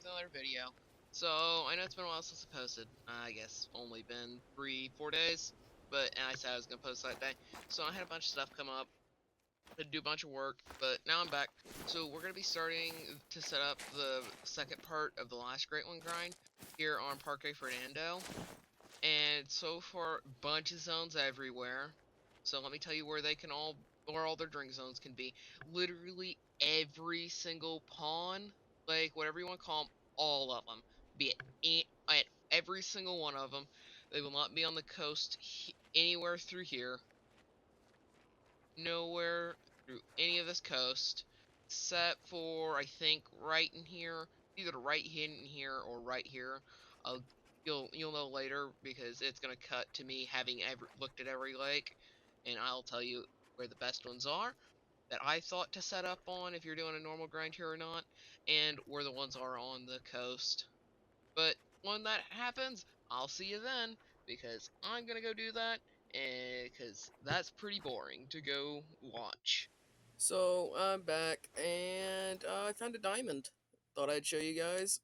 with another video. So, I know it's been a while since I posted. I guess only been 3-4 days. And I said I was going to post that day. So I had a bunch of stuff come up. To do a bunch of work, but now I'm back. So we're going to be starting to set up the second part of the last Great One grind here on Parque Fernando. And so far, bunch of zones everywhere. So let me tell you where all their drink zones can be. Literally every single pawn, like whatever you want to call them, all of them. Be it at every single one of them. They will not be on the coast anywhere through here. Nowhere through any of this coast, except for I think right in here, either right in here or right here. I'll you'll know later because it's gonna cut to me having looked at every lake, and I'll tell you where the best ones are that I thought to set up on if you're doing a normal grind here or not, and where the ones are on the coast. But when that happens, I'll see you then because I'm gonna go do that, because that's pretty boring to go watch. So I'm back and I found a diamond. Thought I'd show you guys.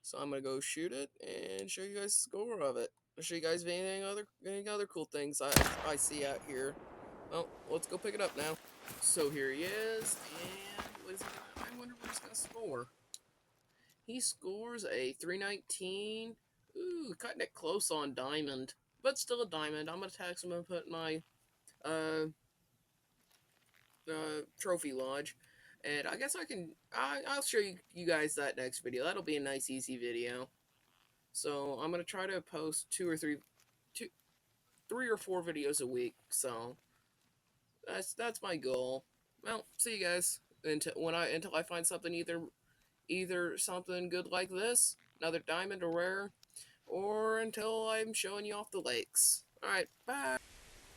So I'm gonna go shoot it and show you guys the score of it. I'll show you guys any other cool things I see out here. Well, let's go pick it up now. So here he is, and what is he gonna, I wonder what he's gonna score. He scores a 319. Ooh, cutting it close on diamond, but still a diamond. I'm gonna text him and put my uh trophy lodge, and I guess I'll show you guys that next video. That'll be a nice easy video. So I'm gonna try to post two, 3 or 4 videos a week. So that's my goal. Well, see you guys until I find something, either something good like this, another diamond or rare, or until I'm showing you off the lakes. All right, bye.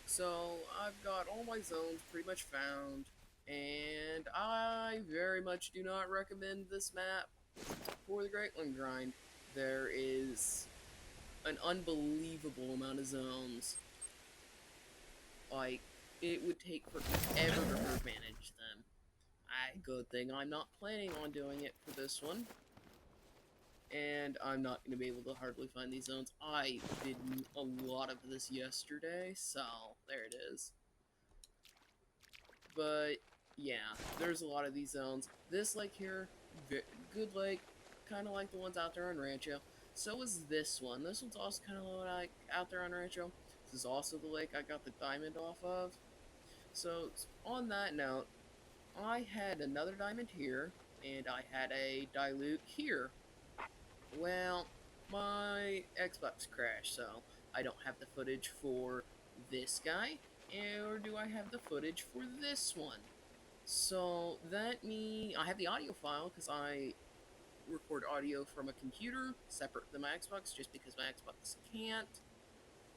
So I've got all my zones pretty much found, and I very much do not recommend this map for the Great One grind. There is an unbelievable amount of zones. Like, it would take forever to manage them. Good thing I'm not planning on doing it for this one. And I'm not going to be able to hardly find these zones. I did a lot of this yesterday, so there it is. But yeah, there's a lot of these zones. This lake here, good lake, kind of like the ones out there on Rancho. So is this one. This one's also kind of like out there on Rancho. This is also the lake I got the diamond off of. So on that note, I had another diamond here, and I had a dilute here. Well, my Xbox crashed, so I don't have the footage for this guy, or do I have the footage for this one? So that means I have the audio file because I record audio from a computer separate than my Xbox, just because my Xbox can't.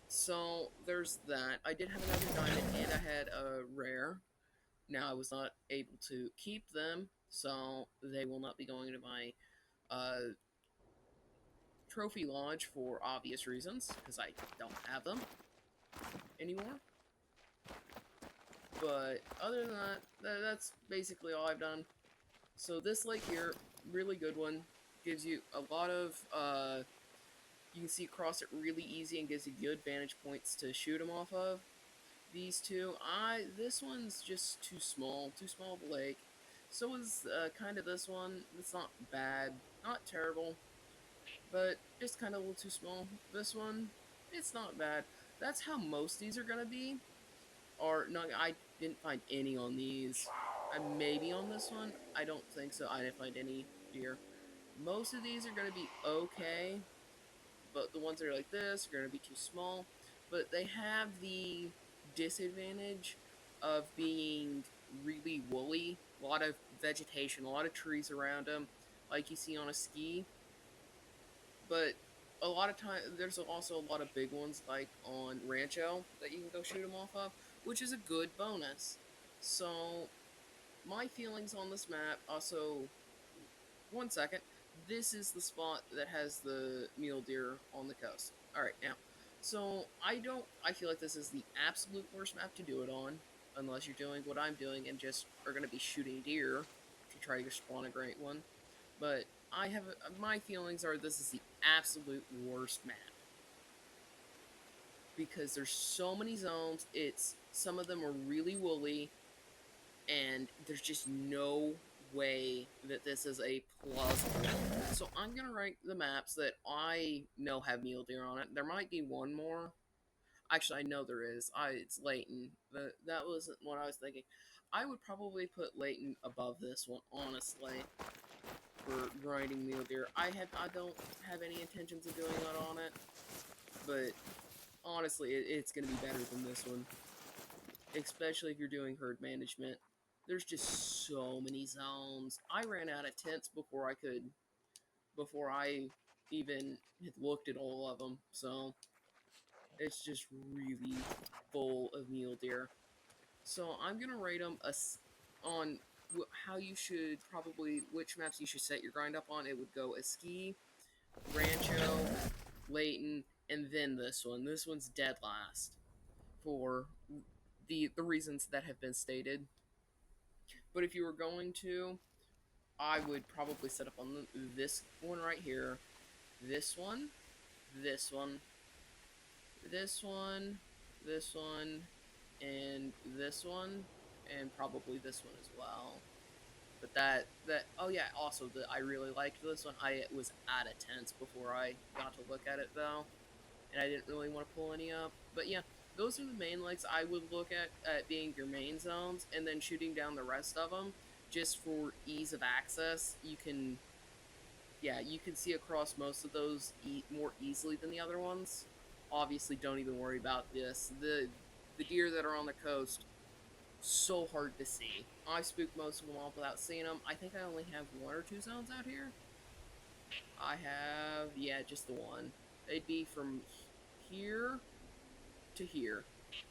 So there's that. I did have another diamond and I had a rare. Now I was not able to keep them, so they will not be going to my uh, trophy lodge for obvious reasons because I don't have them anymore. But other than that's basically all I've done. So this lake here, really good one, gives you a lot of, you can see across it really easy and gives you good vantage points to shoot them off of. These two, this one's just too small of a lake. So is kind of this one. It's not bad, not terrible, but just kind of a little too small. This one, it's not bad. That's how most of these are gonna be. Or no, I didn't find any on these. Maybe on this one, I don't think so. I didn't find any deer. Most of these are gonna be okay, but the ones that are like this are gonna be too small. But they have the disadvantage of being really woolly. A lot of vegetation, a lot of trees around them, like you see on a ski. But a lot of time, there's also a lot of big ones like on Rancho that you can go shoot them off of, which is a good bonus. So my feelings on this map. Also, one second. This is the spot that has the mule deer on the coast. All right, now. So I don't. I feel like this is the absolute worst map to do it on, unless you're doing what I'm doing and just are going to be shooting deer to try to spawn a great one. But I have my feelings are this is the absolute worst map because there's so many zones. It's some of them are really woolly, and there's just no way that this is a plausible. So I'm gonna rank the maps that I know have mule deer on it. There might be one more. Actually, I know there is. It's Layton. That wasn't what I was thinking. I would probably put Layton above this one, honestly, for grinding mule deer. I don't have any intentions of doing that on it, but honestly, it's gonna be better than this one, especially if you're doing herd management. There's just so many zones. I ran out of tents before I even had looked at all of them. So it's just really full of mule deer. So I'm gonna rate them on how you should probably which maps you should set your grind up on. It would go Esqui, Rancho, Layton, and then this one. This one's dead last for the reasons that have been stated. But if you were going to, I would probably set up on this one right here, this one, this one, this one, this one, and this one, and probably this one as well. But that oh yeah, also I really liked this one. I was out of tents before I got to look at it though, and I didn't really want to pull any up. But yeah, those are the main lakes I would look at being your main zones, and then shooting down the rest of them just for ease of access. You can see across most of those more easily than the other ones. Obviously, don't even worry about this. The deer that are on the coast, so hard to see. I spooked most of them off without seeing them. I think I only have one or two zones out here. I have, yeah, just the one. They'd be from here to here.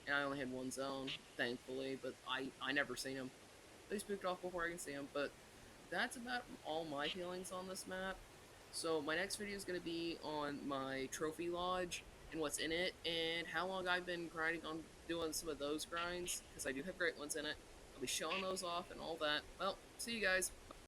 And I only had one zone, thankfully, but I never seen them. They spooked off before I can see them, but that's about all my feelings on this map. So my next video is going to be on my trophy lodge and what's in it, and how long I've been grinding on doing some of those grinds, because I do have great ones in it. I'll be showing those off and all that. Well, see you guys.